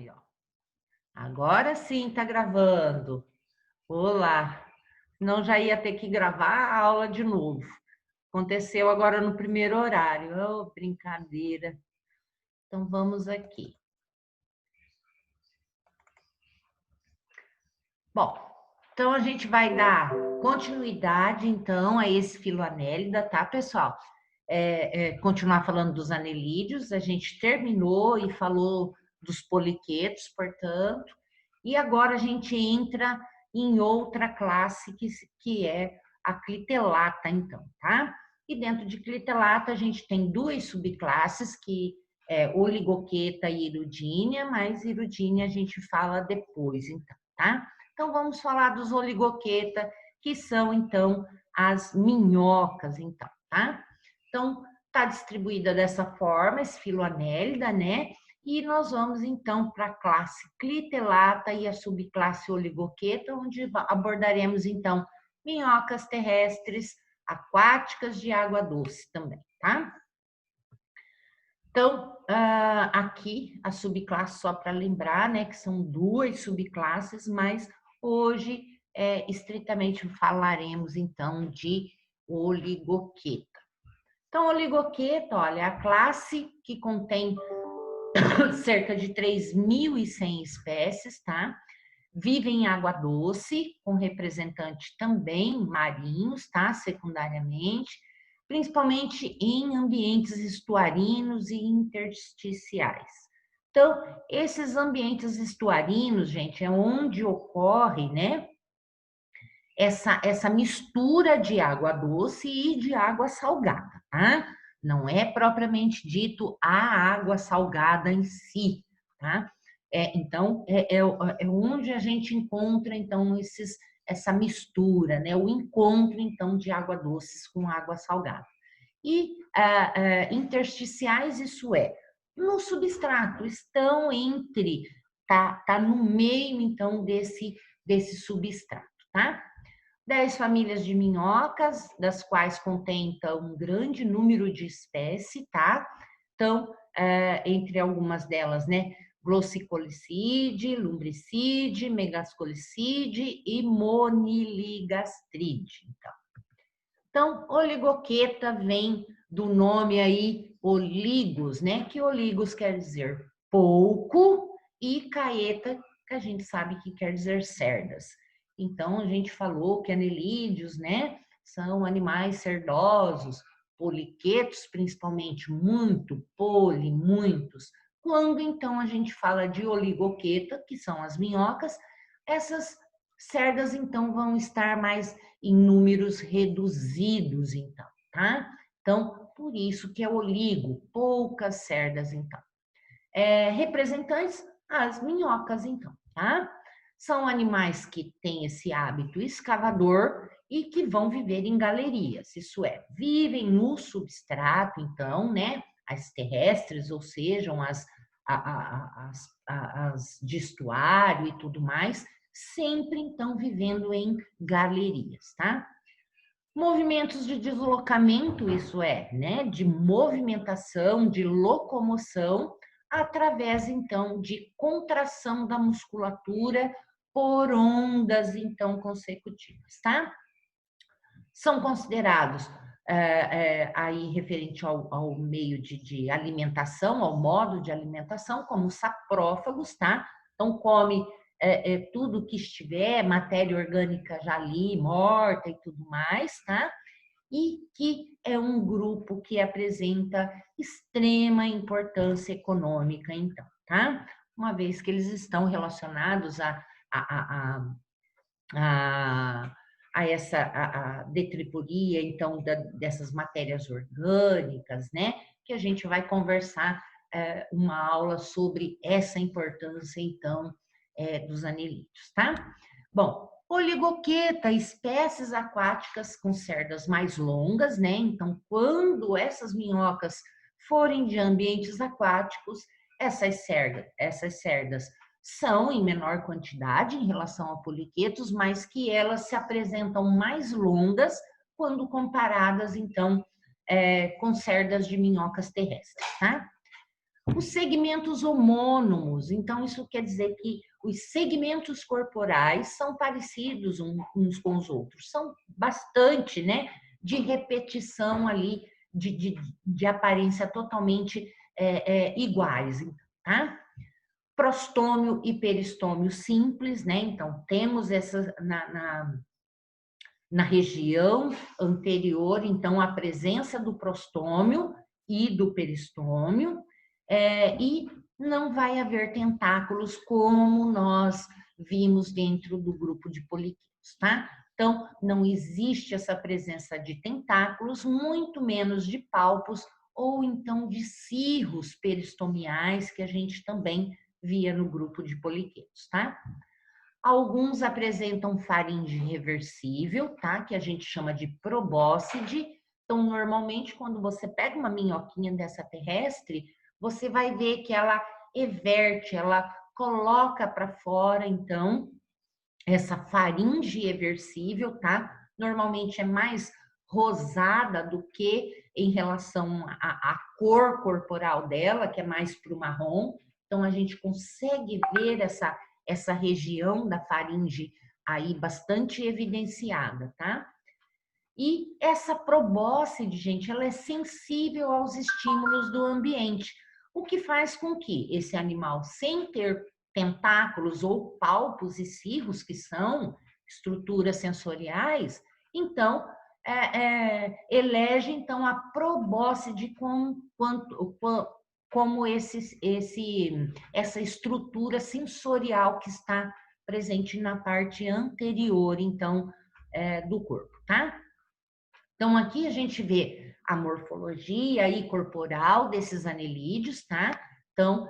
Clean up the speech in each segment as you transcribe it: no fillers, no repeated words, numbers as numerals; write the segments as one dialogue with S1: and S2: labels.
S1: Aí, ó. Agora sim tá gravando. Olá. Não já ia ter que gravar a aula de novo. Aconteceu agora no primeiro horário. Oh, brincadeira. Então vamos aqui. Bom, então a gente vai dar continuidade então a esse filoanélida, tá, pessoal? Continuar falando dos anelídeos. A gente terminou e falou dos poliquetos, portanto, e agora a gente entra em outra classe que é a clitelata, então, tá? E dentro de clitelata a gente tem duas subclasses, que é oligoqueta e irudínia, mas irudínia a gente fala depois, então, tá? Então vamos falar dos oligoqueta, que são então as minhocas, então, tá? Então tá distribuída dessa forma, esse filoanélida, né? E nós vamos, então, para a classe clitelata e a subclasse oligoqueta, onde abordaremos, então, minhocas terrestres, aquáticas de água doce também, tá? Então, aqui a subclasse, só para lembrar, né, que são duas subclasses, mas hoje, estritamente falaremos, então, de oligoqueta. Então, oligoqueta, olha, é a classe que contém cerca de 3.100 espécies, tá? Vivem em água doce, com representante também marinhos, tá? Secundariamente, principalmente em ambientes estuarinos e intersticiais. Então, esses ambientes estuarinos, gente, é onde ocorre, né? Essa mistura de água doce e de água salgada, tá? Não é propriamente dito a água salgada em si, tá? Então, é onde a gente encontra, então, essa mistura, né? O encontro, então, de água doce com água salgada. E intersticiais, isso é, no substrato, estão entre, tá no meio, então, desse substrato, tá? 10 famílias de minhocas, das quais contém, então, um grande número de espécies, tá? Então, entre algumas delas, né? Glossicolicide, lumbricide, megascolicide e moniligastride. Então, oligoqueta vem do nome aí oligos, né? Que oligos quer dizer pouco e caeta, que a gente sabe que quer dizer cerdas. Então, a gente falou que anelídeos, né? São animais cerdosos, poliquetos, principalmente, muito, muitos. Quando, então, a gente fala de oligoqueta, que são as minhocas, essas cerdas, então, vão estar mais em números reduzidos, então, tá? Então, por isso que é oligo, poucas cerdas, então. Representantes, as minhocas, então, tá? São animais que têm esse hábito escavador e que vão viver em galerias, isso é, vivem no substrato, então, né? As terrestres, ou sejam, as de estuário e tudo mais, sempre, então, vivendo em galerias, tá? Movimentos de deslocamento, isso é, né, de movimentação, de locomoção, através, então, de contração da musculatura por ondas, então, consecutivas, tá? São considerados, aí referente ao meio de alimentação, ao modo de alimentação, como saprófagos, tá? Então, come tudo que estiver, matéria orgânica já ali, morta e tudo mais, tá? E que é um grupo que apresenta extrema importância econômica, então, tá? Uma vez que eles estão relacionados a, a essa a detriporia, então, dessas matérias orgânicas, né? Que a gente vai conversar uma aula sobre essa importância, então, dos anelídeos, tá? Bom, oligoqueta, espécies aquáticas com cerdas mais longas, né? Então, quando essas minhocas forem de ambientes aquáticos, essas cerdas são em menor quantidade em relação a poliquetos, mas que elas se apresentam mais longas quando comparadas, então, com cerdas de minhocas terrestres, tá? Os segmentos homônimos, então isso quer dizer que os segmentos corporais são parecidos uns com os outros, são bastante, né, de repetição ali, de aparência totalmente iguais, tá? Prostômio e peristômio simples, né? Então, temos essa na região anterior, então, a presença do prostômio e do peristômio, e não vai haver tentáculos como nós vimos dentro do grupo de poliquetos, tá? Então, não existe essa presença de tentáculos, muito menos de palpos ou então de cirros peristomiais, que a gente também via no grupo de poliquetos, tá? Alguns apresentam faringe reversível, tá? Que a gente chama de probóscide. Então, normalmente, quando você pega uma minhoquinha dessa terrestre, você vai ver que ela everte, ela coloca para fora, então, essa faringe reversível, tá? Normalmente é mais rosada do que em relação à cor corporal dela, que é mais para o marrom. Então, a gente consegue ver essa região da faringe aí bastante evidenciada, tá? E essa probóscide, gente, ela é sensível aos estímulos do ambiente, o que faz com que esse animal, sem ter tentáculos ou palpos e cirros, que são estruturas sensoriais, então elege então a probóscide como essa estrutura sensorial que está presente na parte anterior, então, do corpo, tá? Então, aqui a gente vê a morfologia aí corporal desses anelídeos, tá? Então,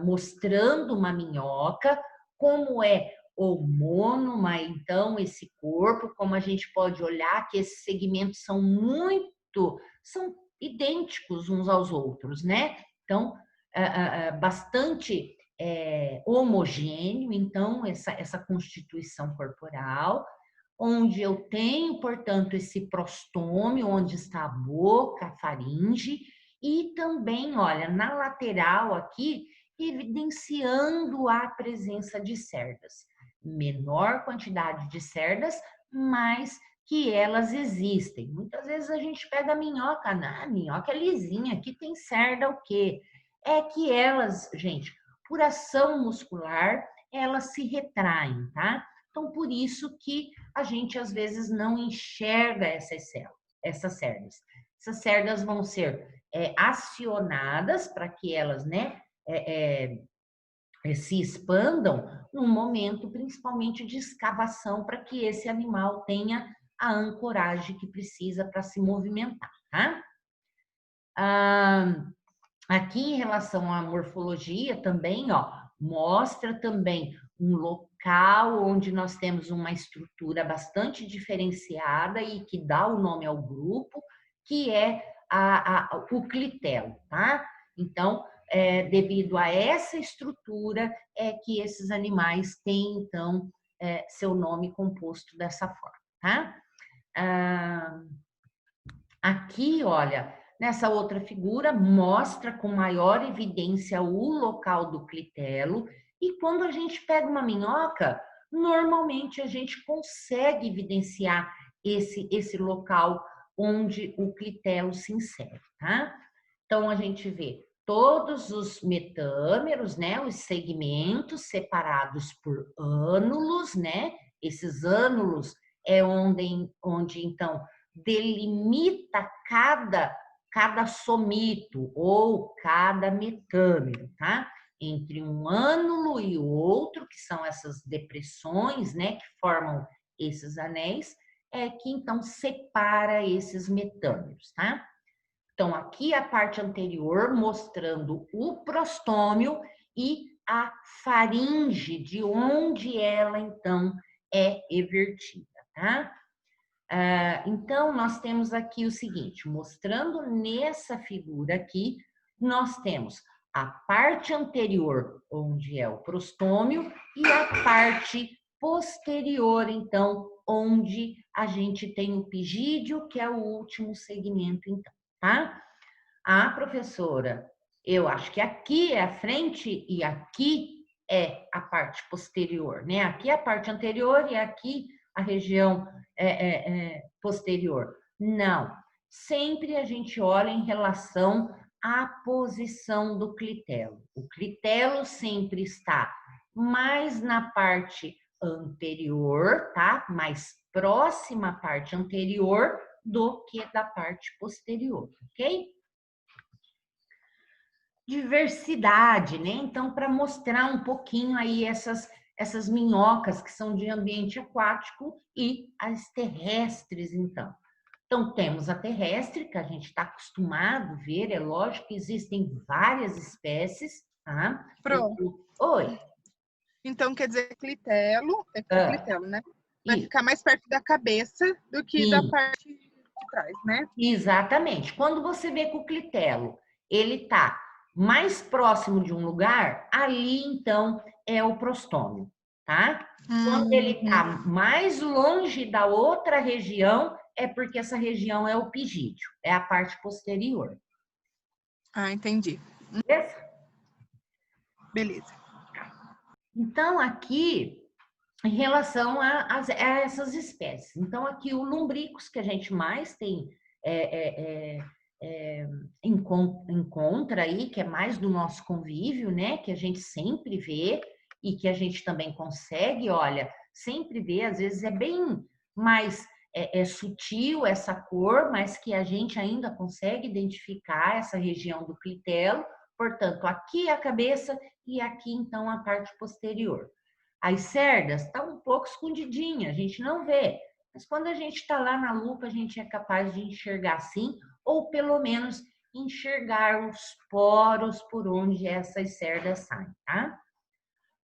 S1: mostrando uma minhoca, como é homônima, então, esse corpo, como a gente pode olhar que esses segmentos são idênticos uns aos outros, né? Então, bastante homogêneo, então, essa constituição corporal, onde eu tenho, portanto, esse prostômio, onde está a boca, a faringe, e também, olha, na lateral aqui, evidenciando a presença de cerdas. Menor quantidade de cerdas, mas que elas existem. Muitas vezes a gente pega a minhoca, a minhoca é lisinha, aqui tem cerda o quê? É que elas, gente, por ação muscular, elas se retraem, tá? Então, por isso que a gente às vezes não enxerga essas cerdas. Essas cerdas vão ser acionadas para que elas, né, se expandam num momento principalmente de escavação para que esse animal tenha a ancoragem que precisa para se movimentar, tá? Aqui em relação à morfologia também, ó, mostra também um local onde nós temos uma estrutura bastante diferenciada e que dá o nome ao grupo, que é o clitelo, tá? Então, devido a essa estrutura, é que esses animais têm, então, seu nome composto dessa forma, tá? Aqui, olha, nessa outra figura, mostra com maior evidência o local do clitelo. E quando a gente pega uma minhoca, normalmente a gente consegue evidenciar esse local onde o clitelo se insere, tá? Então, a gente vê todos os metâmeros, né? Os segmentos separados por ânulos, né? Esses ânulos é onde então, delimita cada somito ou cada metâmero, tá? Entre um ânulo e o outro, que são essas depressões, né, que formam esses anéis, é que então separa esses metâmeros, tá? Então, aqui a parte anterior mostrando o prostômio e a faringe, de onde ela então é evertida, tá? Então, nós temos aqui o seguinte, mostrando nessa figura aqui, nós temos a parte anterior, onde é o prostômio, e a parte posterior, então, onde a gente tem o pigídeo, que é o último segmento, então, tá? Ah, professora, Eu acho que aqui é a frente e aqui é a parte posterior, né? Aqui é a parte anterior e aqui a região posterior. Não. Sempre a gente olha em relação à posição do clitelo. O clitelo sempre está mais na parte anterior, tá? Mais próxima à parte anterior do que da parte posterior, ok? Diversidade, né? Então, para mostrar um pouquinho aí essas minhocas que são de ambiente aquático e as terrestres, então. Então, temos a terrestre, que a gente está acostumado a ver, é lógico que existem várias espécies, tá?
S2: Pronto.
S1: Oi.
S2: Então, quer dizer, clitelo, é
S1: Ah,
S2: clitelo, né? Vai
S1: isso.
S2: ficar mais perto da cabeça do que da
S1: Sim,
S2: parte de trás, né?
S1: exatamente. Quando você vê que o clitelo, ele está mais próximo de um lugar, ali, então, é o prostômio, tá? Quando ele está
S2: Uhum.
S1: mais longe da outra região, é porque essa região é o pigídeo, é a parte posterior.
S2: Ah, entendi.
S1: Beleza?
S2: Beleza.
S1: Então, aqui, em relação a essas espécies. Então, aqui o lumbricus, que a gente mais tem encontra aí, que é mais do nosso convívio, né? Que a gente sempre vê e que a gente também consegue, olha, sempre vê, às vezes é bem mais sutil essa cor, mas que a gente ainda consegue identificar essa região do clitelo. Portanto, aqui a cabeça e aqui então a parte posterior. As cerdas estão um pouco escondidinha, a gente não vê. Mas quando a gente está lá na lupa, a gente é capaz de enxergar sim, ou pelo menos enxergar os poros por onde essas cerdas saem, tá?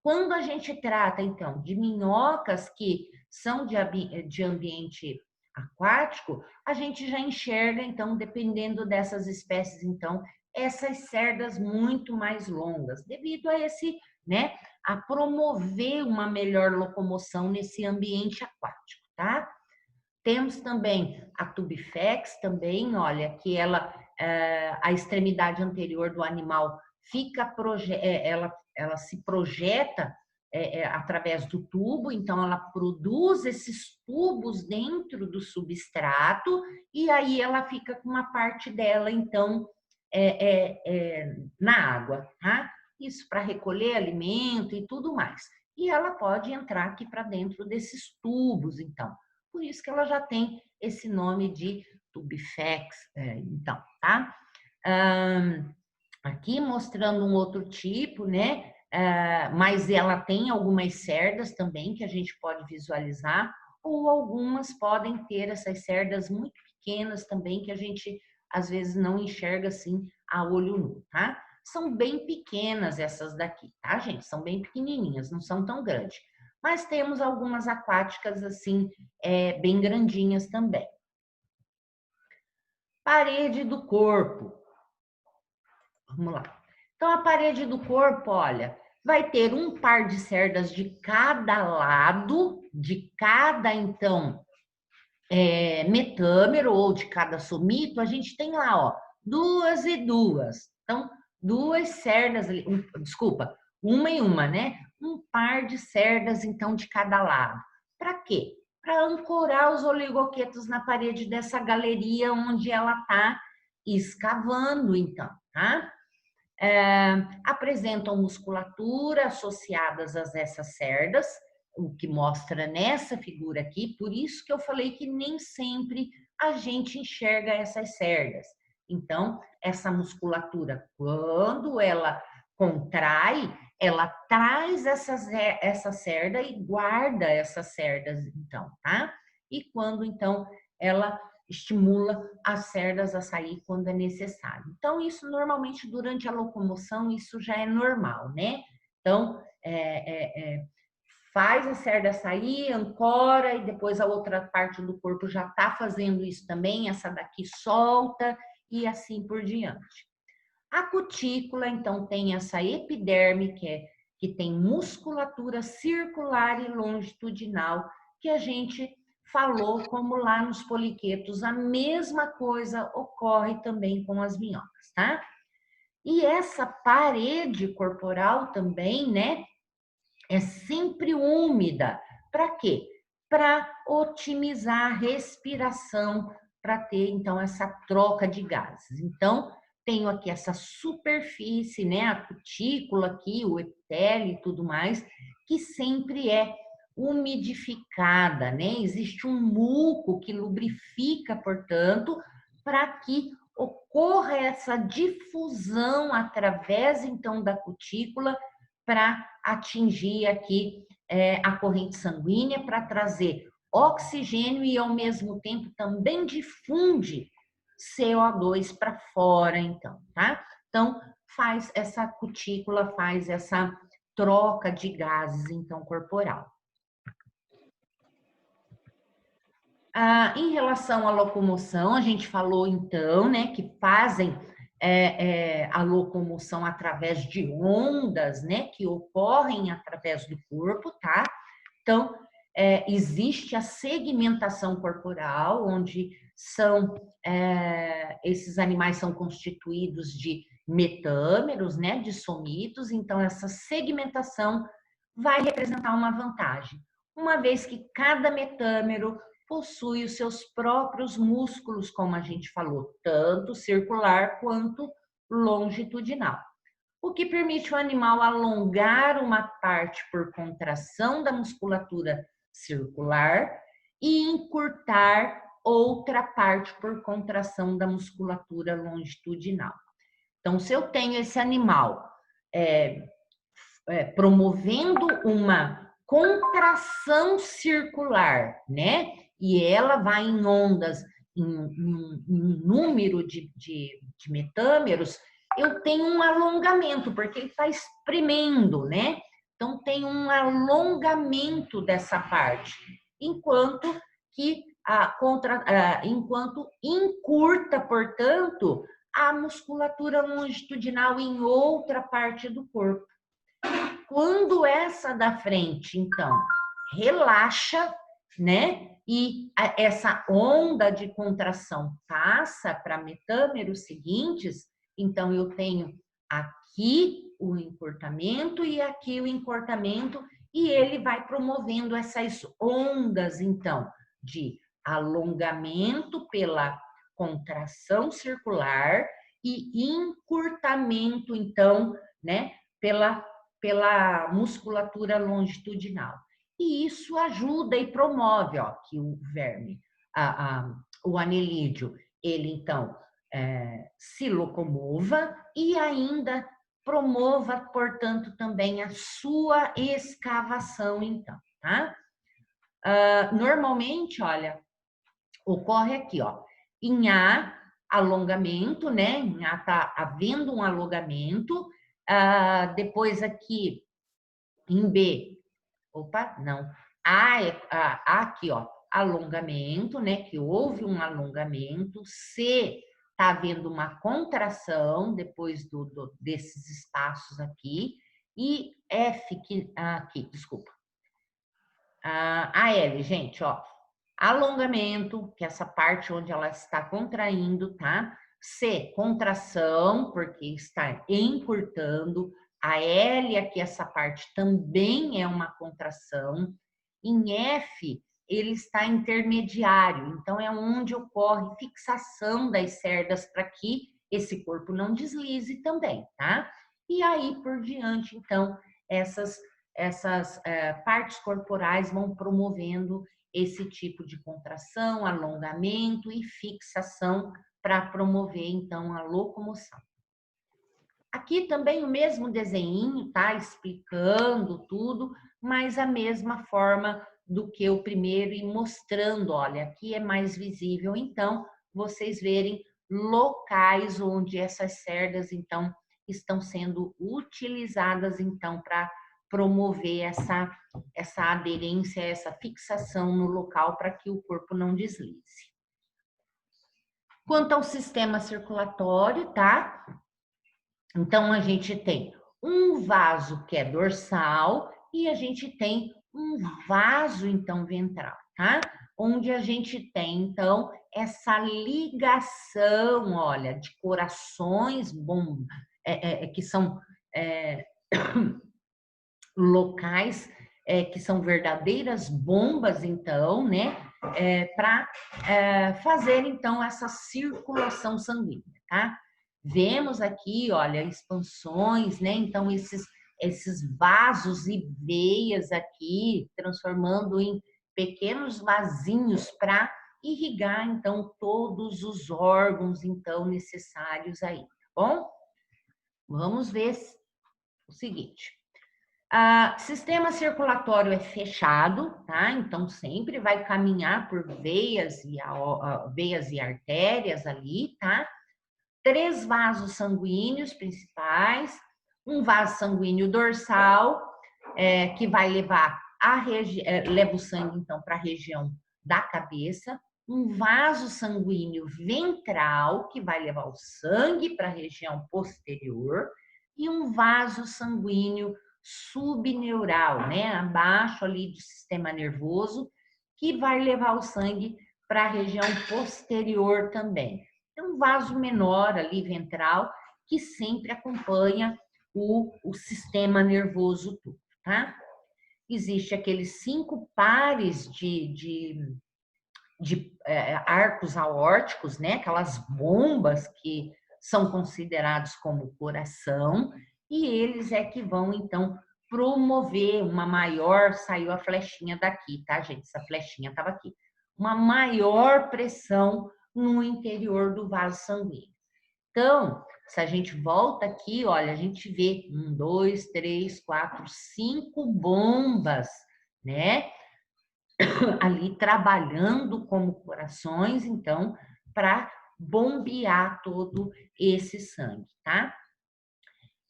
S1: Quando a gente trata, então, de minhocas que são de ambiente aquático, a gente já enxerga, então, dependendo dessas espécies, então, essas cerdas muito mais longas, devido a esse, né, a promover uma melhor locomoção nesse ambiente aquático, tá? Temos também a tubifex também, olha, que ela, a extremidade anterior do animal fica, ela se projeta através do tubo, então ela produz esses tubos dentro do substrato e aí ela fica com uma parte dela, então, na água, tá? Isso para recolher alimento e tudo mais. E ela pode entrar aqui para dentro desses tubos, então. Por isso que ela já tem esse nome de tubifex, então, tá? Aqui mostrando um outro tipo, né? Mas ela tem algumas cerdas também que a gente pode visualizar, ou algumas podem ter essas cerdas muito pequenas também que a gente às vezes não enxerga assim a olho nu, tá? São bem pequenas essas daqui, tá, gente? São bem pequenininhas, não são tão grandes. Mas temos algumas aquáticas assim, bem grandinhas também. Parede do corpo. Vamos lá. Então, a parede do corpo, olha, vai ter um par de cerdas de cada lado, de cada, então, metâmero ou de cada somito, a gente tem lá, ó, duas e duas. Então, duas cerdas, desculpa, uma e uma, né? Um par de cerdas, então, de cada lado. Para quê? Para ancorar os oligoquetos na parede dessa galeria onde ela está escavando, então, tá? Apresentam musculatura associadas a essas cerdas, o que mostra nessa figura aqui, por isso que eu falei que nem sempre a gente enxerga essas cerdas. Então, essa musculatura, quando ela contrai, ela traz essa cerda e guarda essas cerdas, então, tá? E quando, então, ela estimula as cerdas a sair quando é necessário. Então, isso normalmente durante a locomoção, isso já é normal, né? Então, faz a cerda sair, ancora e depois a outra parte do corpo já está fazendo isso também, essa daqui solta e assim por diante. A cutícula, então, tem essa epiderme, que tem musculatura circular e longitudinal, que a gente falou como lá nos poliquetos, a mesma coisa ocorre também com as minhocas, tá? E essa parede corporal também, né, é sempre úmida. Para quê? Para otimizar a respiração, para ter, então, essa troca de gases. Então, tenho aqui essa superfície, né, a cutícula aqui, o epitélio e tudo mais, que sempre é umidificada, né? Existe um muco que lubrifica, portanto, para que ocorra essa difusão através, então, da cutícula para atingir aqui a corrente sanguínea, para trazer oxigênio e, ao mesmo tempo, também difunde CO2 para fora, então, tá? Então, faz essa cutícula, faz essa troca de gases, então, corporal. Em relação à locomoção, a gente falou, então, né, que fazem a locomoção através de ondas, né, que ocorrem através do corpo, tá? Então, existe a segmentação corporal, onde esses animais são constituídos de metâmeros, né, de somitos, então essa segmentação vai representar uma vantagem, uma vez que cada metâmero possui os seus próprios músculos, como a gente falou, tanto circular quanto longitudinal, o que permite ao animal alongar uma parte por contração da musculatura circular e encurtar outra parte por contração da musculatura longitudinal. Então, se eu tenho esse animal promovendo uma contração circular, né? E ela vai em ondas, em número de metâmeros, eu tenho um alongamento, porque ele está espremendo, né? Então, tem um alongamento dessa parte, enquanto que enquanto encurta, portanto, a musculatura longitudinal em outra parte do corpo. Quando essa da frente, então, relaxa, né? E essa onda de contração passa para metâmeros seguintes, então eu tenho aqui o encurtamento e aqui o encurtamento, e ele vai promovendo essas ondas, então, de alongamento pela contração circular e encurtamento, então, né, pela musculatura longitudinal. E isso ajuda e promove, ó, que o verme, o anelídeo, ele então se locomova e ainda promova, portanto, também a sua escavação, então, tá? Normalmente, olha, ocorre aqui, ó, em A, alongamento, né? Em A tá havendo um alongamento, depois aqui em B, opa, não, aqui, ó, alongamento, né? Que houve um alongamento. C, tá havendo uma contração depois desses espaços aqui. E F, aqui, desculpa. A L, gente, ó, alongamento, que é essa parte onde ela está contraindo, tá? C, contração, porque está encurtando. A L, aqui, essa parte também é uma contração. Em F, ele está intermediário, então é onde ocorre fixação das cerdas para que esse corpo não deslize também, tá? E aí por diante, então, essas partes corporais vão promovendo esse tipo de contração, alongamento e fixação para promover, então, a locomoção. Aqui também o mesmo desenho, tá? Explicando tudo, mas a mesma forma do que o primeiro e mostrando, olha, aqui é mais visível, então, vocês verem locais onde essas cerdas, então, estão sendo utilizadas, então, para promover essa aderência, essa fixação no local para que o corpo não deslize. Quanto ao sistema circulatório, tá? Então, a gente tem um vaso que é dorsal e a gente tem um vaso, então, ventral, tá? Onde a gente tem, então, essa ligação, olha, de corações que são locais que são verdadeiras bombas, então, né, para fazer, então, essa circulação sanguínea, tá? Vemos aqui, olha, expansões, né? Então, esses vasos e veias aqui, transformando em pequenos vasinhos para irrigar, então, todos os órgãos, então, necessários aí, tá bom? Vamos ver o seguinte. Sistema circulatório é fechado, tá? Então, sempre vai caminhar por veias e artérias ali, tá? 3 vasos sanguíneos principais, um vaso sanguíneo dorsal, que vai levar leva o sangue, então, para a região da cabeça, um vaso sanguíneo ventral, que vai levar o sangue para a região posterior, e um vaso sanguíneo subneural, né, abaixo ali do sistema nervoso, que vai levar o sangue para a região posterior também. Tem um vaso menor ali, ventral, que sempre acompanha o sistema nervoso todo, tá? Existe aqueles 5 pares de arcos aórticos, né? Aquelas bombas que são considerados como coração, e eles é que vão, então, promover uma maior, saiu a flechinha daqui, tá, gente? Essa flechinha estava aqui. Uma maior pressão no interior do vaso sanguíneo. Então, se a gente volta aqui, olha, a gente vê 1, 2, 3, 4, 5 bombas, né? Ali trabalhando como corações, então, para bombear todo esse sangue, tá?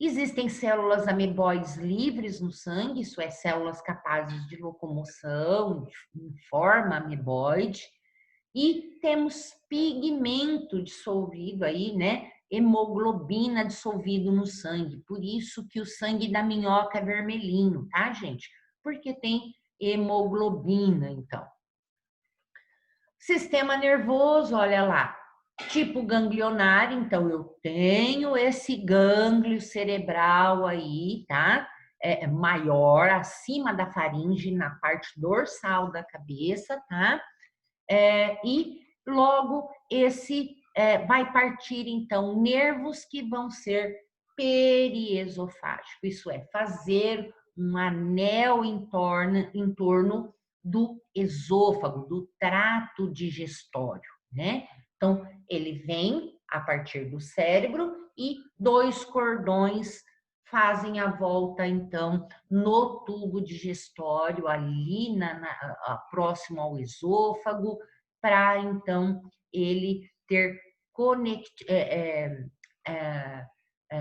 S1: Existem células ameboides livres no sangue, isso é, células capazes de locomoção em forma ameboide, e temos pigmento dissolvido aí, né? Hemoglobina dissolvido no sangue, por isso que o sangue da minhoca é vermelhinho, tá, gente? Porque tem hemoglobina, então. Sistema nervoso, olha lá, tipo ganglionário, então eu tenho esse gânglio cerebral aí, tá? Maior, acima da faringe, na parte dorsal da cabeça, tá? E logo esse vai partir, então, nervos que vão ser periesofágicos, isso é, fazer um anel em torno do esôfago, do trato digestório, né? Então, ele vem a partir do cérebro e 2 cordões fazem a volta, então, no tubo digestório, ali próximo ao esôfago, para, então, ele ter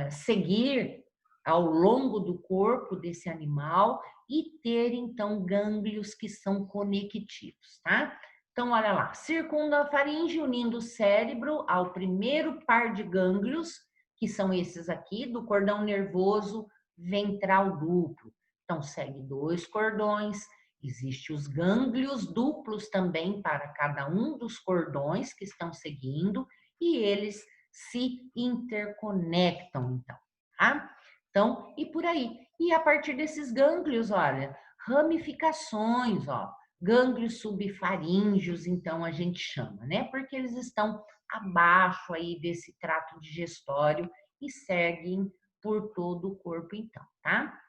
S1: seguir ao longo do corpo desse animal e ter, então, gânglios que são conectivos, tá? Então, olha lá, circunda a faringe unindo o cérebro ao primeiro par de gânglios, que são esses aqui, do cordão nervoso ventral duplo. Então, segue 2 cordões, existem os gânglios duplos também para cada um dos cordões que estão seguindo, e eles se interconectam, então, tá? Então, e por aí. E a partir desses gânglios, olha, ramificações, ó, gânglios subfaríngeos, então a gente chama, né? Porque eles estão abaixo aí desse trato digestório e seguem por todo o corpo, então, tá?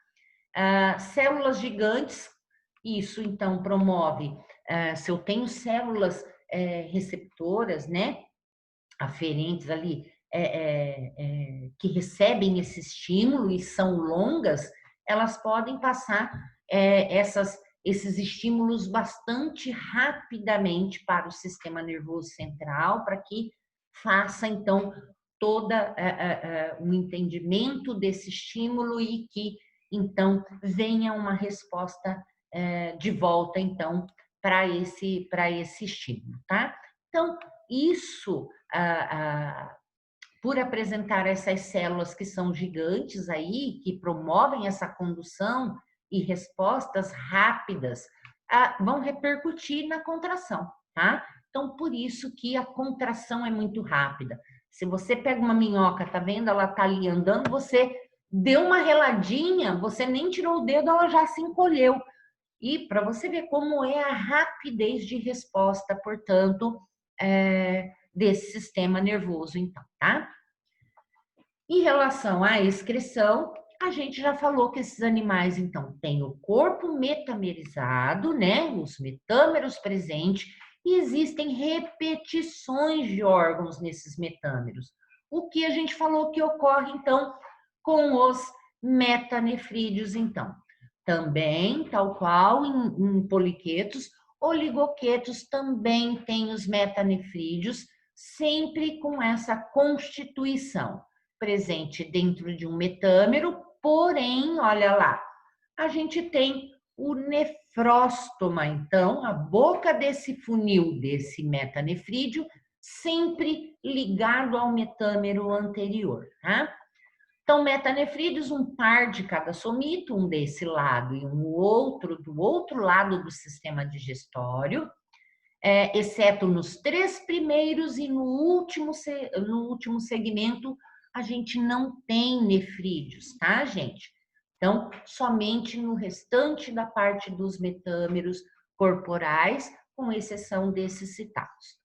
S1: Células gigantes, isso então promove, se eu tenho células receptoras, né? Aferentes ali, que recebem esse estímulo e são longas, elas podem passar esses estímulos bastante rapidamente para o sistema nervoso central, para que faça, então, todo o entendimento desse estímulo e que, então, venha uma resposta de volta, então, para esse estímulo, tá? Então, isso, por apresentar essas células que são gigantes aí, que promovem essa condução e respostas rápidas, vão repercutir na contração, tá? Então, por isso que a contração é muito rápida. Se você pega uma minhoca, tá vendo? Ela tá ali andando, você deu uma reladinha, você nem tirou o dedo, ela já se encolheu. E para você ver como é a rapidez de resposta, portanto, desse sistema nervoso, então, tá? Em relação à excreção, a gente já falou que esses animais, então, têm o corpo metamerizado, né? Os metâmeros presentes, e existem repetições de órgãos nesses metâmeros. O que a gente falou que ocorre, então, com os metanefrídeos, então. Também, tal qual em poliquetos, oligoquetos também têm os metanefrídeos, sempre com essa constituição presente dentro de um metâmero, porém, olha lá, a gente tem o nefróstoma, então, a boca desse funil, desse metanefrídeo, sempre ligado ao metâmero anterior, tá? Então, metanefrídeos, um par de cada somito, um desse lado e um outro do outro lado do sistema digestório, exceto nos 3 primeiros e no último segmento, a gente não tem nefrídeos, tá, gente? Então, somente no restante da parte dos metâmeros corporais, com exceção desses citados.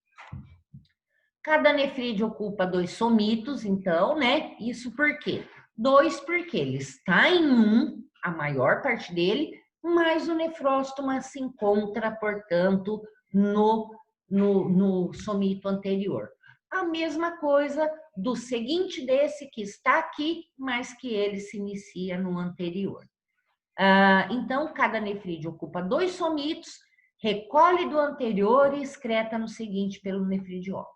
S1: Cada nefrídeo ocupa 2 somitos, então, né? Isso por quê? 2 porque ele está em a maior parte dele, mas o nefróstoma se encontra, portanto, no somito anterior. A mesma coisa do seguinte desse que está aqui, mas que ele se inicia no anterior. Então, cada nefrídeo ocupa 2 somitos, recolhe do anterior e excreta no seguinte pelo nefridióporo.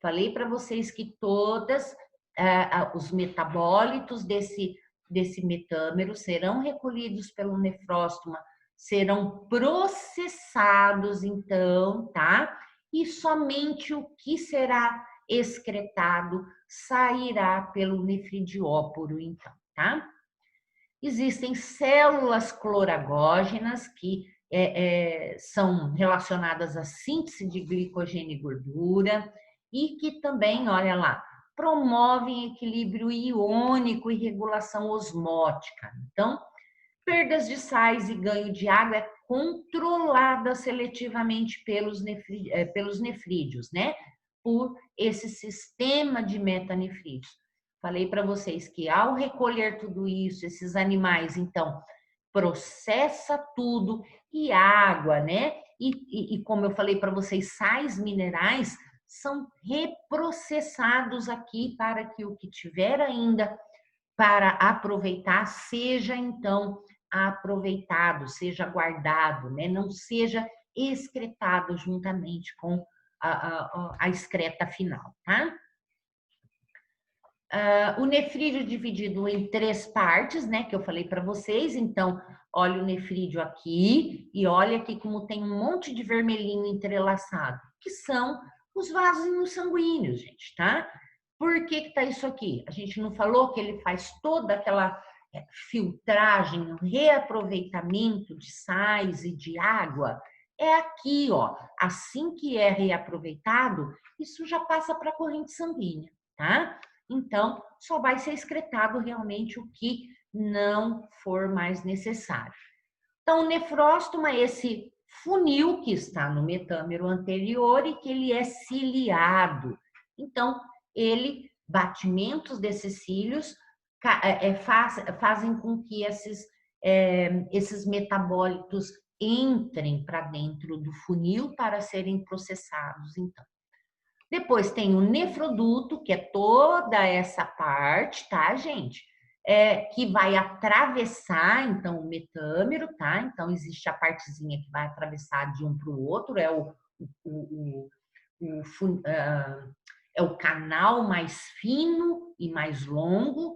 S1: Falei para vocês que todas os metabólitos desse metâmero serão recolhidos pelo nefróstoma, serão processados, então, tá? E somente o que será excretado sairá pelo nefridióporo, então, tá? Existem células cloragógenas que são relacionadas à síntese de glicogênio e gordura e que também, olha lá, promovem equilíbrio iônico e regulação osmótica. Então, perdas de sais e ganho de água é controlada seletivamente pelos nefrídeos, né? Por esse sistema de metanefrídeos. Falei para vocês que ao recolher tudo isso, esses animais, então, processa tudo e água, né? E como eu falei para vocês, sais minerais são reprocessados aqui para que o que tiver ainda para aproveitar seja, então, aproveitado, seja guardado, né? Não seja excretado juntamente com a excreta final, tá? O nefrídeo dividido em 3 partes, né? Que eu falei para vocês. Então, olha o nefrídeo aqui e olha aqui como tem um monte de vermelhinho entrelaçado, que são os vasos sanguíneos, gente, tá? Por que tá isso aqui? A gente não falou que ele faz toda aquela filtragem, reaproveitamento de sais e de água? É aqui, ó. Assim que é reaproveitado, isso já passa para a corrente sanguínea, tá? Então, só vai ser excretado realmente o que não for mais necessário. Então, o nefróstoma é esse funil que está no metâmero anterior e que ele é ciliado. Então, batimentos desses cílios fazem com que esses metabólitos entrem para dentro do funil para serem processados, então. Depois tem o nefroduto, que é toda essa parte, tá, gente? Que vai atravessar, então, o metâmero, tá? Então, existe a partezinha que vai atravessar de um para o outro, é o canal mais fino e mais longo.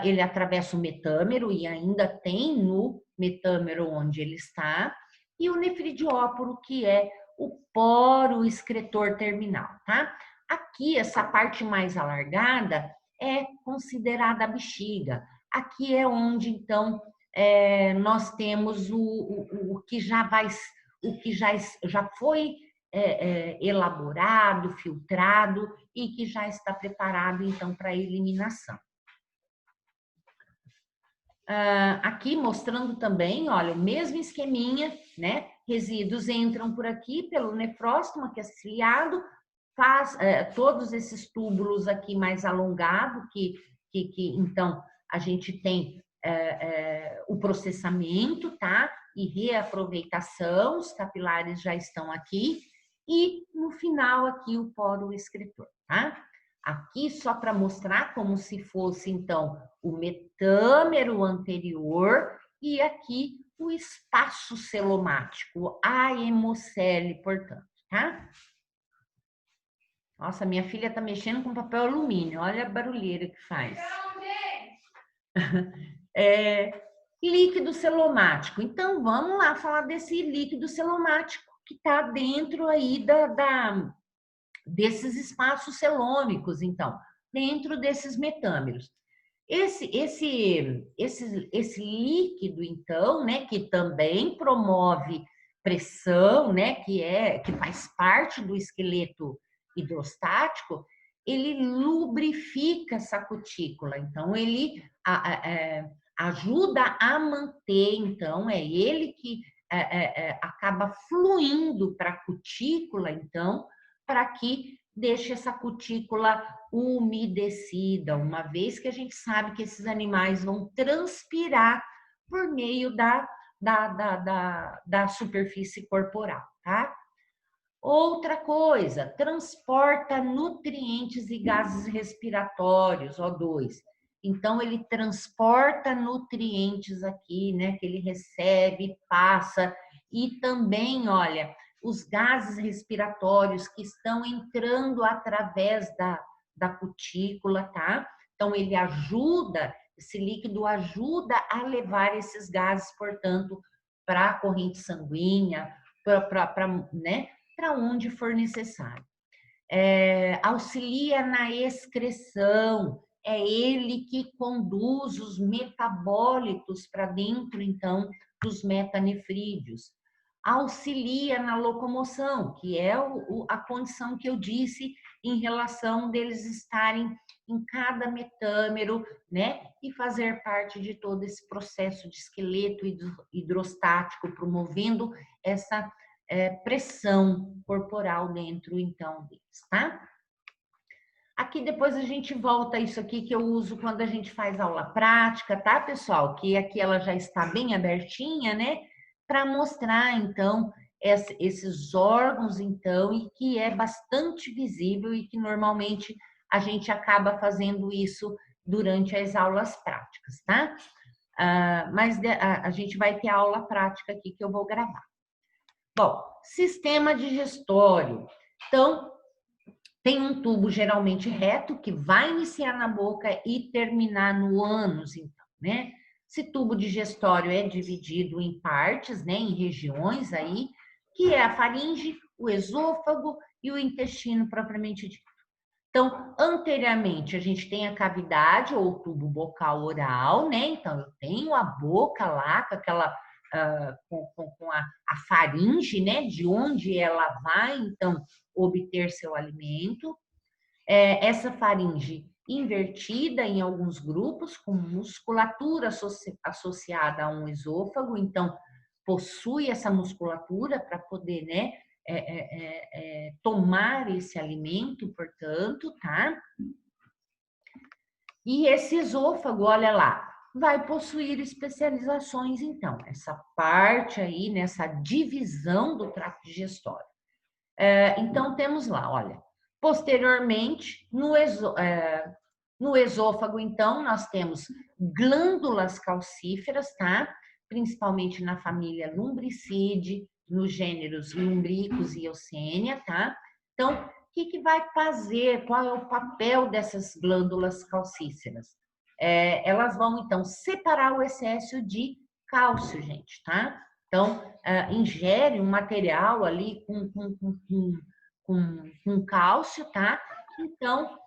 S1: Ele atravessa o metâmero e ainda tem no metâmero onde ele está. E o nefridióporo, que é o poro excretor terminal, tá? Aqui, essa parte mais alargada é considerada a bexiga. Aqui é onde, então, nós temos o que já foi elaborado, filtrado e que já está preparado, então, para eliminação. Aqui mostrando também, olha, o mesmo esqueminha, né? Resíduos entram por aqui pelo nefróstoma, que é ciliado, faz todos esses túbulos aqui mais alongados, que então a gente tem o processamento, tá? E reaproveitação, os capilares já estão aqui, e no final aqui o poro excretor, tá? Aqui só para mostrar como se fosse, então, o metâmero anterior e aqui o espaço celomático, a hemocele, portanto, tá? Nossa, minha filha tá mexendo com papel alumínio, olha a barulheira que faz. Líquido celomático. Então, vamos lá falar desse líquido celomático que está dentro aí desses espaços celômicos, então, dentro desses metâmeros. Esse líquido, então, né, que também promove pressão, né, que faz parte do esqueleto hidrostático, ele lubrifica essa cutícula, então ele ajuda a manter, então é ele que acaba fluindo para a cutícula, então, para que deixe essa cutícula umedecida, uma vez que a gente sabe que esses animais vão transpirar por meio da superfície corporal, tá? Outra coisa, transporta nutrientes e gases respiratórios, O2. Então, ele transporta nutrientes aqui, né, que ele recebe, passa, e também, olha, os gases respiratórios que estão entrando através da cutícula, tá? Então, ele ajuda, esse líquido ajuda a levar esses gases, portanto, para a corrente sanguínea, né? Para onde for necessário. Auxilia na excreção, é ele que conduz os metabólitos para dentro, então, dos metanefrídeos. Auxilia na locomoção, que é a condição que eu disse em relação deles estarem em cada metâmero, né? E fazer parte de todo esse processo de esqueleto hidrostático, promovendo essa pressão corporal dentro, então, deles, tá? Aqui depois a gente volta a isso aqui que eu uso quando a gente faz aula prática, tá, pessoal? Que aqui ela já está bem abertinha, né? Para mostrar, então, esses órgãos, então, e que é bastante visível e que normalmente a gente acaba fazendo isso durante as aulas práticas, tá? Mas a gente vai ter aula prática aqui que eu vou gravar. Bom, sistema digestório. Então, tem um tubo geralmente reto que vai iniciar na boca e terminar no ânus, então, né? Esse tubo digestório é dividido em partes, né, em regiões aí, que é a faringe, o esôfago e o intestino propriamente dito. Então, anteriormente, a gente tem a cavidade ou tubo bocal oral, né? Então, eu tenho a boca lá com aquela com a faringe, né? De onde ela vai, então, obter seu alimento. Essa faringe invertida em alguns grupos, com musculatura associada a um esôfago, então, possui essa musculatura para poder, né? Tomar esse alimento, portanto, tá? E esse esôfago, olha lá, vai possuir especializações, então, essa parte aí, nessa divisão do trato digestório. Então, temos lá, olha, posteriormente, no esôfago, então, nós temos glândulas calcíferas, tá? Principalmente na família Lumbricidae, nos gêneros Lumbricus e Eusenia, tá? Então, o que vai fazer? Qual é o papel dessas glândulas calcíferas? Elas vão, então, separar o excesso de cálcio, gente, tá? Então, ingere um material ali com cálcio, tá? Então,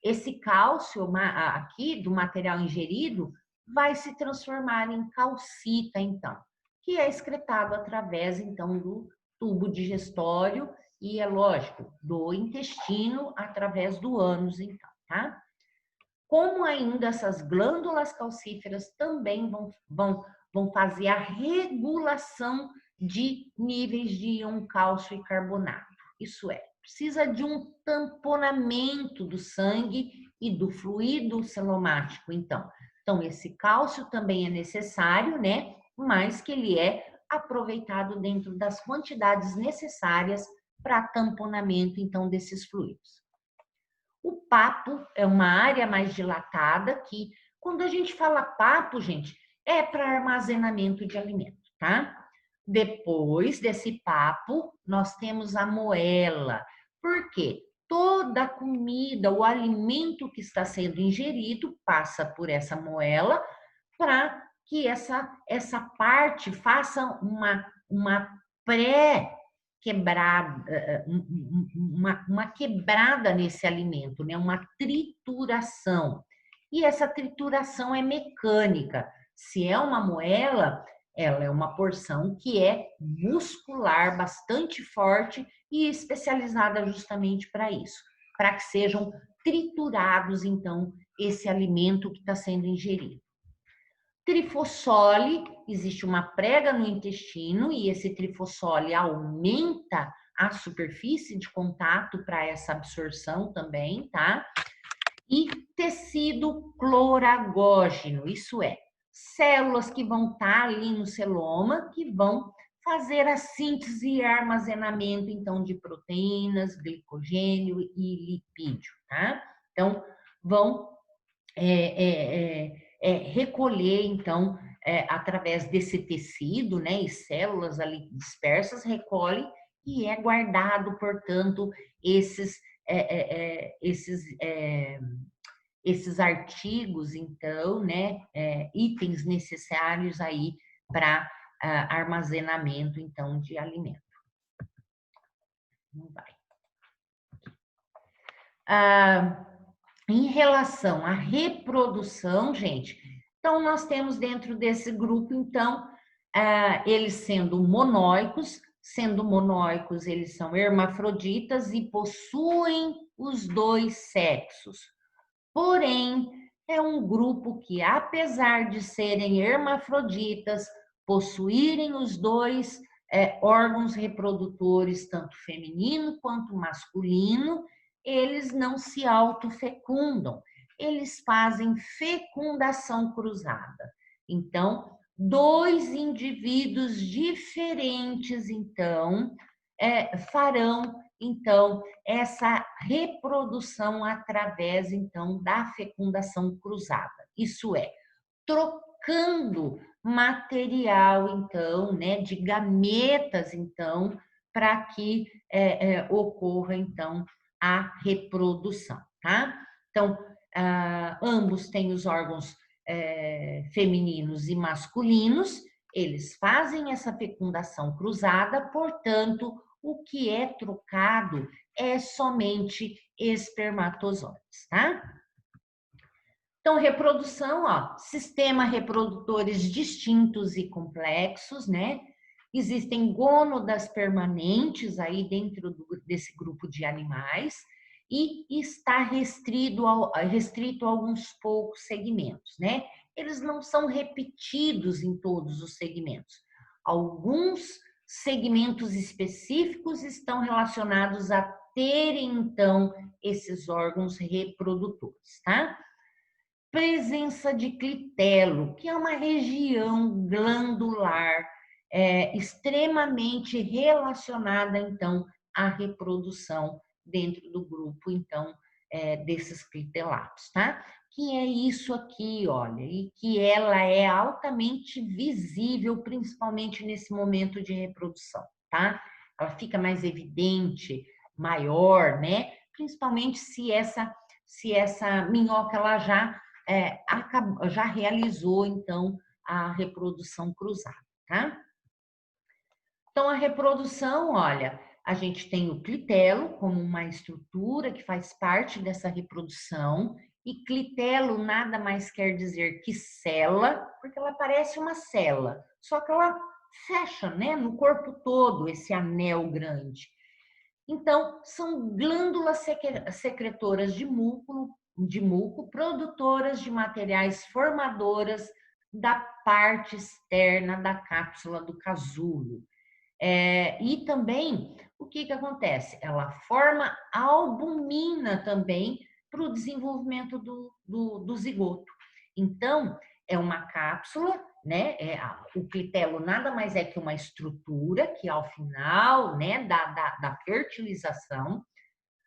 S1: esse cálcio aqui do material ingerido vai se transformar em calcita, então, que é excretado através, então, do tubo digestório e, é lógico, do intestino através do ânus, então, tá? Como ainda essas glândulas calcíferas também vão fazer a regulação de níveis de íon cálcio e carbonato. Isso é, precisa de um tamponamento do sangue e do fluido celomático, então. Então, esse cálcio também é necessário, né? Mas que ele é aproveitado dentro das quantidades necessárias para tamponamento, então, desses fluidos. O papo é uma área mais dilatada que, quando a gente fala papo, gente, é para armazenamento de alimento, tá? Depois desse papo, nós temos a moela. Por quê? Toda a comida, o alimento que está sendo ingerido passa por essa moela para que essa parte faça uma pré-quebrada, uma quebrada nesse alimento, né? Uma trituração. E essa trituração é mecânica. Se é uma moela, ela é uma porção que é muscular, bastante forte e especializada justamente para isso, para que sejam triturados, então, esse alimento que está sendo ingerido. Trifossole, existe uma prega no intestino e esse trifossole aumenta a superfície de contato para essa absorção também, tá? E tecido cloragógeno, isso é, células que vão estar ali no celoma, que vão fazer a síntese e armazenamento, então, de proteínas, glicogênio e lipídio, tá? Então, vão recolher, então, através desse tecido, né, e células ali dispersas, recolhe e é guardado, portanto, esses artigos, então, né, itens necessários aí para armazenamento, então, de alimento. Não vai. Em relação à reprodução, gente, então nós temos dentro desse grupo, então, eles sendo monóicos, eles são hermafroditas e possuem os dois sexos. Porém, é um grupo que, apesar de serem hermafroditas, possuírem os dois órgãos reprodutores, tanto feminino quanto masculino, eles não se autofecundam, eles fazem fecundação cruzada. Então, dois indivíduos diferentes, então, farão, então, essa reprodução através, então, da fecundação cruzada. Isso é, trocando material, então, né, de gametas, então, para que ocorra, então, a reprodução, tá? Então, ambos têm os órgãos femininos e masculinos, eles fazem essa fecundação cruzada, portanto, o que é trocado é somente espermatozoides, tá? Então, reprodução, ó, sistema reprodutores distintos e complexos, né? Existem gônadas permanentes aí dentro desse grupo de animais e está restrito a alguns poucos segmentos, né? Eles não são repetidos em todos os segmentos. Alguns segmentos específicos estão relacionados a terem, então, esses órgãos reprodutores, tá? Presença de clitelo, que é uma região glandular extremamente relacionada, então, à reprodução dentro do grupo, então, desses clitelatos, tá? Que é isso aqui, olha, e que ela é altamente visível, principalmente nesse momento de reprodução, tá? Ela fica mais evidente, maior, né? Principalmente se essa minhoca, ela já realizou, então, a reprodução cruzada, tá? Então, a reprodução, olha, a gente tem o clitelo como uma estrutura que faz parte dessa reprodução, e clitelo nada mais quer dizer que célula, porque ela parece uma célula, só que ela fecha, né, no corpo todo esse anel grande. Então, são glândulas secretoras de muco, produtoras de materiais formadoras da parte externa da cápsula do casulo. E também, o que acontece? Ela forma albumina também para o desenvolvimento do zigoto. Então, é uma cápsula, né? O clitelo nada mais é que uma estrutura que, ao final, né, da fertilização,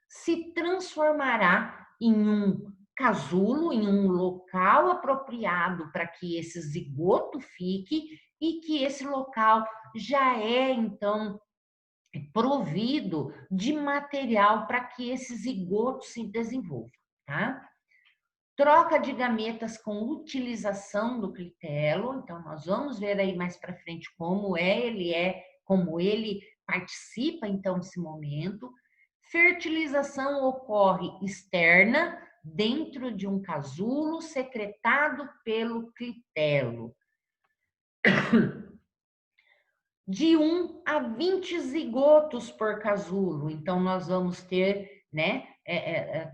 S1: se transformará em um casulo, em um local apropriado para que esse zigoto fique e que esse local já é, então, provido de material para que esse zigoto se desenvolva, tá? Troca de gametas com utilização do clitelo, então nós vamos ver aí mais para frente como ele participa então desse momento. Fertilização ocorre externa dentro de um casulo secretado pelo clitelo. De 1 a 20 zigotos por casulo. Então, nós vamos ter, né,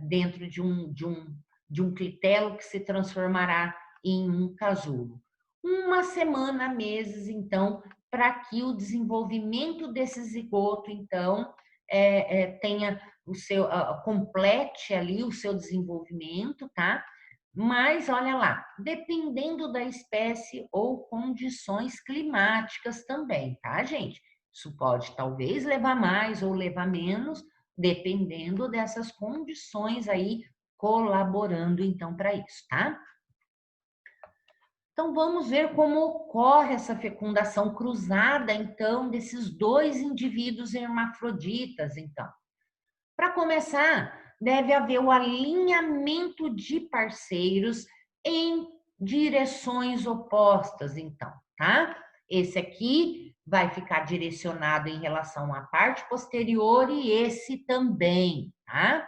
S1: dentro de um clitelo que se transformará em um casulo. 1 semana, meses, então, para que o desenvolvimento desse zigoto, então, tenha o seu, complete ali o seu desenvolvimento, tá? Mas olha lá, dependendo da espécie ou condições climáticas também, tá, gente? Isso pode talvez levar mais ou levar menos, dependendo dessas condições aí, colaborando então para isso, tá? Então vamos ver como ocorre essa fecundação cruzada, então, desses dois indivíduos hermafroditas, então. Para começar, deve haver o alinhamento de parceiros em direções opostas, então, tá? Esse aqui vai ficar direcionado em relação à parte posterior e esse também, tá?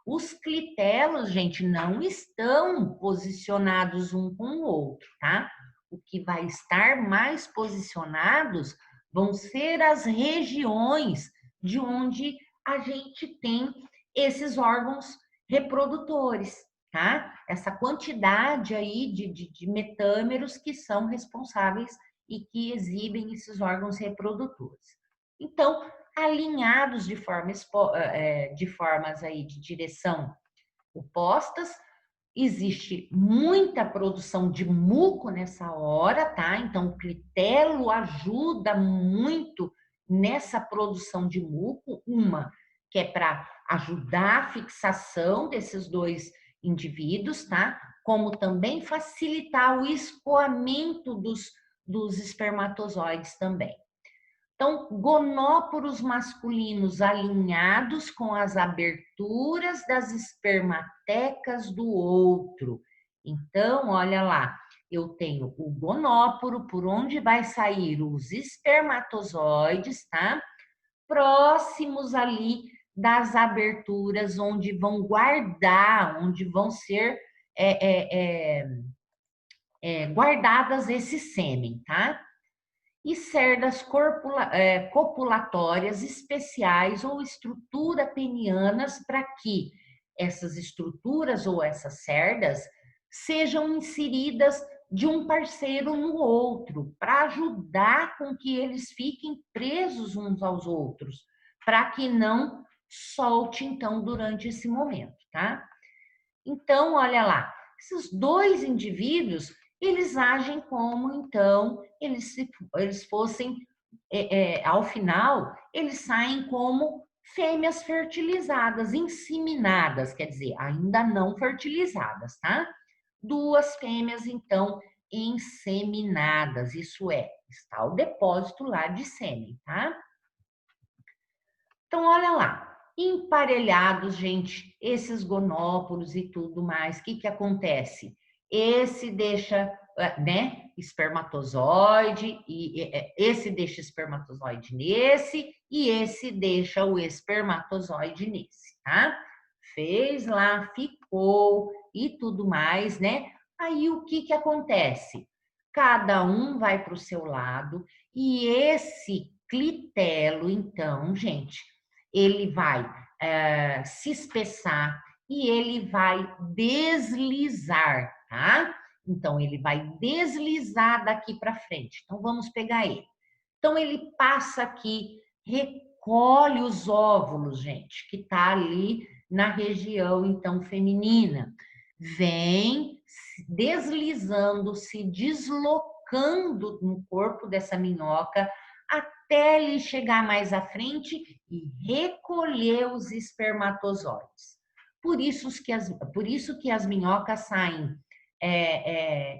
S1: Os clitelos, gente, não estão posicionados um com o outro, tá? O que vai estar mais posicionados vão ser as regiões de onde a gente tem esses órgãos reprodutores, tá? Essa quantidade aí de metâmeros que são responsáveis e que exibem esses órgãos reprodutores. Então, alinhados de formas aí de direção opostas, existe muita produção de muco nessa hora, tá? Então, o clitelo ajuda muito nessa produção de muco, que é para ajudar a fixação desses dois indivíduos, tá? Como também facilitar o escoamento dos espermatozoides também. Então, gonóporos masculinos alinhados com as aberturas das espermatecas do outro. Então, olha lá, eu tenho o gonóporo, por onde vai sair os espermatozoides, tá? Próximos ali das aberturas onde vão guardar, onde vão ser guardadas esse sêmen, tá? E cerdas copulatórias especiais ou estrutura penianas para que essas estruturas ou essas cerdas sejam inseridas de um parceiro no outro, para ajudar com que eles fiquem presos uns aos outros, para que não solte, então, durante esse momento, tá? Então, olha lá, esses dois indivíduos, eles agem como, então, eles fossem, ao final, eles saem como fêmeas fertilizadas, inseminadas, quer dizer, ainda não fertilizadas, tá? Duas fêmeas, então, inseminadas, isso é, está o depósito lá de sêmen, tá? Então, olha lá, emparelhados, gente, esses gonóporos e tudo mais, o que acontece? Esse deixa, né, espermatozoide, e esse deixa espermatozoide nesse, e esse deixa o espermatozoide nesse, tá? Fez lá, ficou e tudo mais, né? Aí o que acontece? cada um vai para o seu lado, e esse clitelo, então, gente, ele vai se espessar e ele vai deslizar, tá? Então, ele vai deslizar daqui para frente. Então, vamos pegar ele. Então, ele passa aqui, recolhe os óvulos, gente, que tá ali na região, então, feminina. Vem deslizando, se deslocando no corpo dessa minhoca até ele chegar mais à frente e recolher os espermatozoides. Por isso que as minhocas saem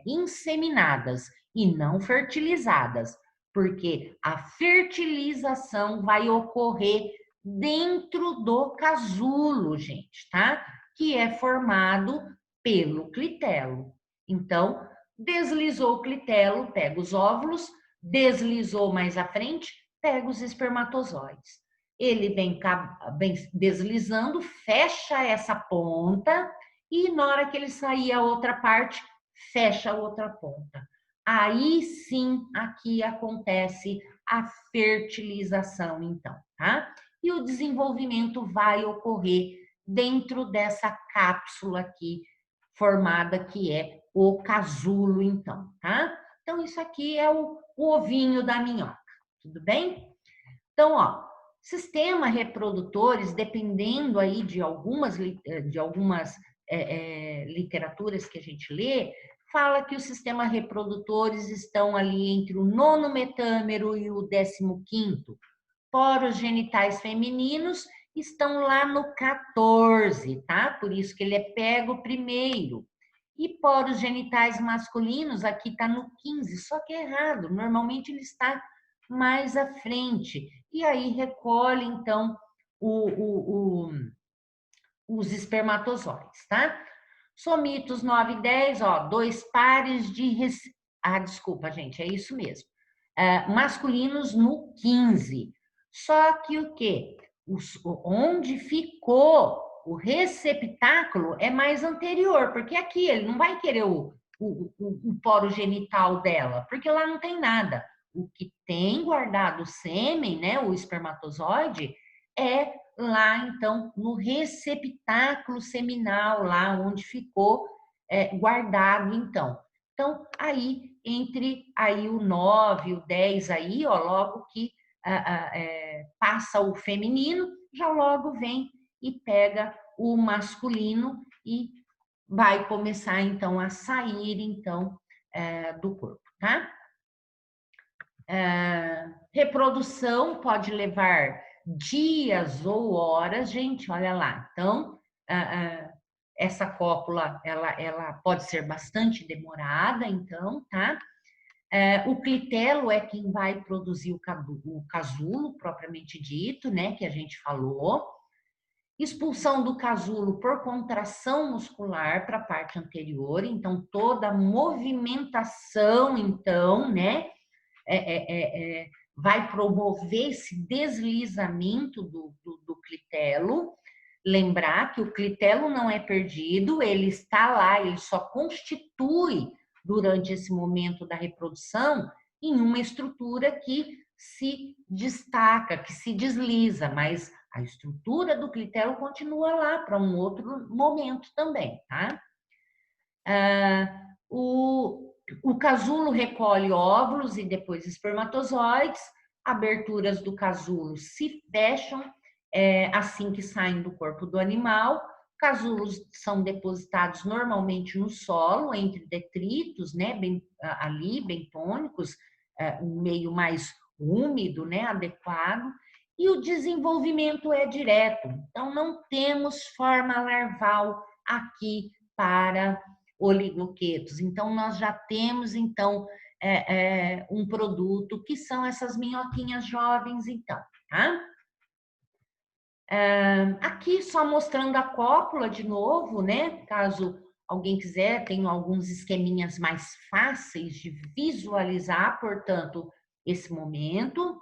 S1: inseminadas e não fertilizadas, porque a fertilização vai ocorrer dentro do casulo, gente, tá? Que é formado pelo clitelo. Então, deslizou o clitelo, pega os óvulos, deslizou mais à frente, pega os espermatozoides. Ele vem deslizando, fecha essa ponta e na hora que ele sair a outra parte, fecha a outra ponta. Aí sim, aqui acontece a fertilização, então, tá? E o desenvolvimento vai ocorrer dentro dessa cápsula aqui formada, que é o casulo, então, tá? Então, isso aqui é o ovinho da minhoca, tudo bem? Então, ó, sistema reprodutores, dependendo aí de algumas literaturas que a gente lê, fala que os sistemas reprodutores estão ali entre o 9º metâmero e o 15º. Poros genitais femininos estão lá no 14, tá? Por isso que ele é pego primeiro. E poros genitais masculinos aqui está no 15, só que é errado. Normalmente ele está mais à frente. E aí recolhe, então, os espermatozoides, tá? Somitos 9 e 10, ó, 2 pares de... desculpa, gente, é isso mesmo. Masculinos no 15. Só que o quê? Onde ficou o receptáculo é mais anterior, porque aqui ele não vai querer o poro genital dela, porque lá não tem nada. O que tem guardado o sêmen, né, o espermatozoide, é lá, então, no receptáculo seminal, lá onde ficou guardado, então. Então, aí, entre aí o 9 e o 10 aí, ó, logo que passa o feminino, já logo vem e pega o masculino e vai começar, então, a sair, então, do corpo, tá? Reprodução pode levar dias ou horas, gente, olha lá. Então, essa cópula, ela pode ser bastante demorada, então, tá? O clitelo é quem vai produzir o casulo, propriamente dito, né, que a gente falou. Expulsão do casulo por contração muscular para a parte anterior, então toda a movimentação, então, né, vai promover esse deslizamento do clitelo. Lembrar que o clitelo não é perdido, ele está lá, ele só constitui durante esse momento da reprodução em uma estrutura que se destaca, que se desliza, mas a estrutura do clitelo continua lá para um outro momento também, tá? O casulo recolhe óvulos e depois espermatozoides, aberturas do casulo se fecham assim que saem do corpo do animal. Casulos são depositados normalmente no solo, entre detritos, né, ali, bentônicos, um meio mais úmido, né, adequado, e o desenvolvimento é direto. Então, não temos forma larval aqui para oligoquetos. Então, nós já temos, então, um produto que são essas minhoquinhas jovens, então, tá? Aqui só mostrando a cópula de novo, né? Caso alguém quiser, tem alguns esqueminhas mais fáceis de visualizar, portanto, esse momento.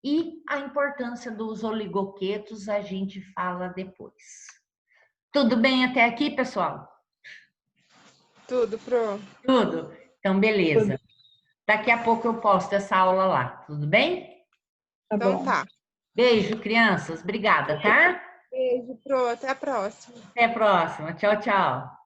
S1: E a importância dos oligoquetos a gente fala depois. Tudo bem até aqui, pessoal?
S2: Tudo, Pro.
S1: Tudo. Então, beleza. Daqui a pouco eu posto essa aula lá, tudo bem?
S3: Tá
S2: Então
S3: bom.
S2: tá.
S1: Beijo, crianças. Obrigada, tá?
S2: Beijo, Pro. Até a próxima.
S1: Até a próxima. Tchau, tchau.